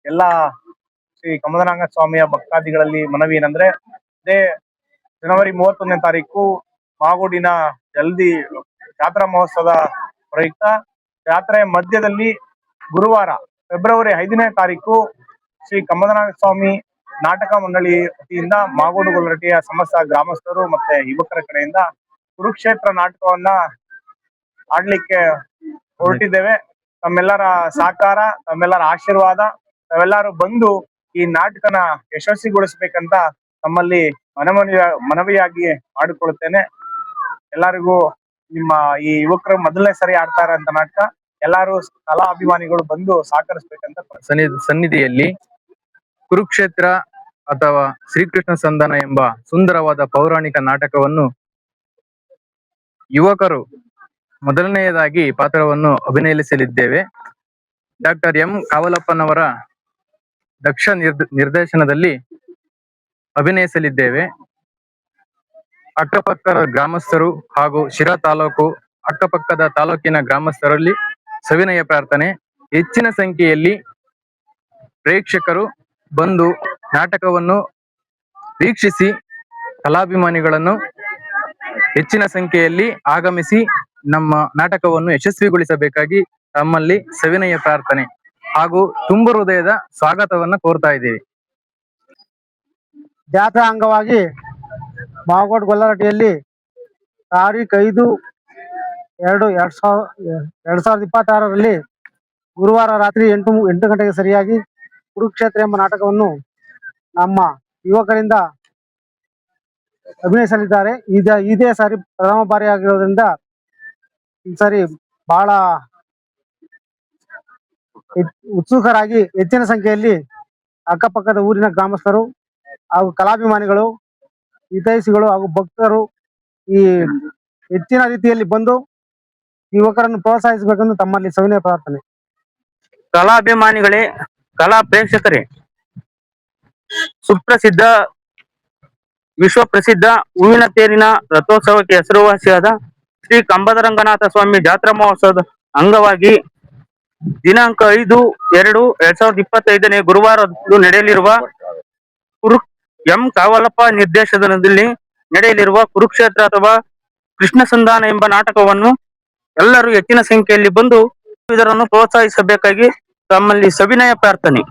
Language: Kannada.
ಎಲ್ಲ ಶ್ರೀ ಕಮಲನಾಂಗ ಸ್ವಾಮಿಯ ಭಕ್ತಾದಿಗಳಲ್ಲಿ ಮನವಿ ಏನಂದ್ರೆ, ಇದೇ ಜನವರಿ 31ನೇ ತಾರೀಕು ಮಾಗೋಡಿನ ಜಲ್ದಿ ಜಾತ್ರಾ ಮಹೋತ್ಸವದ ಪ್ರಯುಕ್ತ ಜಾತ್ರೆಯ ಮಧ್ಯದಲ್ಲಿ ಗುರುವಾರ ಫೆಬ್ರವರಿ 5ನೇ ತಾರೀಕು ಶ್ರೀ ಕಮಲನಾಂಗ ಸ್ವಾಮಿ ನಾಟಕ ಮಂಡಳಿ ವತಿಯಿಂದ ಮಾಗೋಡು ಗೊಲ್ಲರಟ್ಟಿಯ ಸಮಸ್ತ ಗ್ರಾಮಸ್ಥರು ಮತ್ತೆ ಯುವಕರ ಕಡೆಯಿಂದ ಕುರುಕ್ಷೇತ್ರ ನಾಟಕವನ್ನ ಆಡ್ಲಿಕ್ಕೆ ಹೊರಟಿದ್ದೇವೆ. ತಮ್ಮೆಲ್ಲರ ಸಹಕಾರ, ತಮ್ಮೆಲ್ಲರ ಆಶೀರ್ವಾದ, ತಾವೆಲ್ಲರೂ ಬಂದು ಈ ನಾಟಕನ ಯಶಸ್ವಿಗೊಳಿಸ್ಬೇಕಂತ ತಮ್ಮಲ್ಲಿ ಮನವಿಯಾಗಿ ಮಾಡಿಕೊಳ್ಳುತ್ತೇನೆ. ಎಲ್ಲರಿಗೂ ನಿಮ್ಮ ಈ ಯುವಕರು ಮೊದಲನೇ ಸರಿ ಆಡ್ತಾ ಇರೋಂತ ನಾಟಕ, ಎಲ್ಲಾರು ಕಲಾ ಅಭಿಮಾನಿಗಳು ಬಂದು ಸಹಕರಿಸ್ಬೇಕಂತ ಸನ್ನಿಧಿಯಲ್ಲಿ ಕುರುಕ್ಷೇತ್ರ ಅಥವಾ ಶ್ರೀಕೃಷ್ಣ ಸಂಧಾನ ಎಂಬ ಸುಂದರವಾದ ಪೌರಾಣಿಕ ನಾಟಕವನ್ನು ಯುವಕರು ಮೊದಲನೆಯದಾಗಿ ಪಾತ್ರವನ್ನು ಅಭಿನಯಿಸಲಿದ್ದೇವೆ. ಡಾಕ್ಟರ್ ಎಂ ಕಾವಲಪ್ಪನವರ ದಕ್ಷ ನಿರ್ದೇಶನದಲ್ಲಿ ಅಭಿನಯಿಸಲಿದ್ದೇವೆ. ಅಕ್ಕಪಕ್ಕದ ಗ್ರಾಮಸ್ಥರು ಹಾಗೂ ಶಿರಾ ತಾಲೂಕು ಅಕ್ಕಪಕ್ಕದ ತಾಲೂಕಿನ ಗ್ರಾಮಸ್ಥರಲ್ಲಿ ಸವಿನಯ ಪ್ರಾರ್ಥನೆ, ಹೆಚ್ಚಿನ ಸಂಖ್ಯೆಯಲ್ಲಿ ಪ್ರೇಕ್ಷಕರು ಬಂದು ನಾಟಕವನ್ನು ವೀಕ್ಷಿಸಿ ಕಲಾಭಿಮಾನಿಗಳನ್ನು ಹೆಚ್ಚಿನ ಸಂಖ್ಯೆಯಲ್ಲಿ ಆಗಮಿಸಿ ನಮ್ಮ ನಾಟಕವನ್ನು ಯಶಸ್ವಿಗೊಳಿಸಬೇಕಾಗಿ ತಮ್ಮಲ್ಲಿ ಸವಿನಯ ಪ್ರಾರ್ಥನೆ ಹಾಗೂ ತುಂಬು ಹೃದಯದ ಸ್ವಾಗತವನ್ನ ಕೋರ್ತಾ ಇದ್ದೀವಿ. ಜಾತ್ರಾ ಅಂಗವಾಗಿ ಮಾಗೋಡು ಗೊಲ್ಲರಟ್ಟಿಯಲ್ಲಿ ತಾರೀಖು 5/2/2026ರಲ್ಲಿ ಗುರುವಾರ ರಾತ್ರಿ 8 ಗಂಟೆಗೆ ಸರಿಯಾಗಿ ಕುರುಕ್ಷೇತ್ರ ಎಂಬ ನಾಟಕವನ್ನು ನಮ್ಮ ಯುವಕರಿಂದ ಅಭಿನಯಿಸಲಿದ್ದಾರೆ. ಇದೇ ಸಾರಿ ಪ್ರಥಮ ಬಾರಿ ಆಗಿರೋದ್ರಿಂದ ಈ ಸಾರಿ ಬಹಳ ಉತ್ಸುಕರಾಗಿ ಹೆಚ್ಚಿನ ಸಂಖ್ಯೆಯಲ್ಲಿ ಅಕ್ಕಪಕ್ಕದ ಊರಿನ ಗ್ರಾಮಸ್ಥರು ಹಾಗೂ ಕಲಾಭಿಮಾನಿಗಳು, ಹಿತೈಷಿಗಳು ಹಾಗೂ ಭಕ್ತರು ಈ ಹೆಚ್ಚಿನ ರೀತಿಯಲ್ಲಿ ಬಂದು ಯುವಕರನ್ನು ಪ್ರೋತ್ಸಾಹಿಸಬೇಕೆಂದು ತಮ್ಮಲ್ಲಿ ಸವಿನಯ ಪ್ರಾರ್ಥನೆ. ಕಲಾಭಿಮಾನಿಗಳೇ, ಕಲಾ ಪ್ರೇಕ್ಷಕರೇ, ಸುಪ್ರಸಿದ್ಧ ವಿಶ್ವ ಪ್ರಸಿದ್ಧ ಹೂವಿನ ತೇರಿನ ರಥೋತ್ಸವಕ್ಕೆ ಹೆಸರುವಾಸಿಯಾದ ಶ್ರೀ ಕಂಬದರಂಗನಾಥ ಸ್ವಾಮಿ ಜಾತ್ರಾ ಮಹೋತ್ಸವದ ಅಂಗವಾಗಿ ದಿನಾಂಕ 5/2/2025 ಗುರುವಾರದಂದು ನಡೆಯಲಿರುವ ಎಂ ಕಾವಲಪ್ಪ ನಿರ್ದೇಶನದಲ್ಲಿ ನಡೆಯಲಿರುವ ಕುರುಕ್ಷೇತ್ರ ಅಥವಾ ಕೃಷ್ಣ ಸಂಧಾನ ಎಂಬ ನಾಟಕವನ್ನು ಎಲ್ಲರೂ ಹೆಚ್ಚಿನ ಸಂಖ್ಯೆಯಲ್ಲಿ ಬಂದು ಇದರನ್ನು ಪ್ರೋತ್ಸಾಹಿಸಬೇಕಾಗಿ ತಮ್ಮಲ್ಲಿ ಸವಿನಯ ಪ್ರಾರ್ಥನೆ.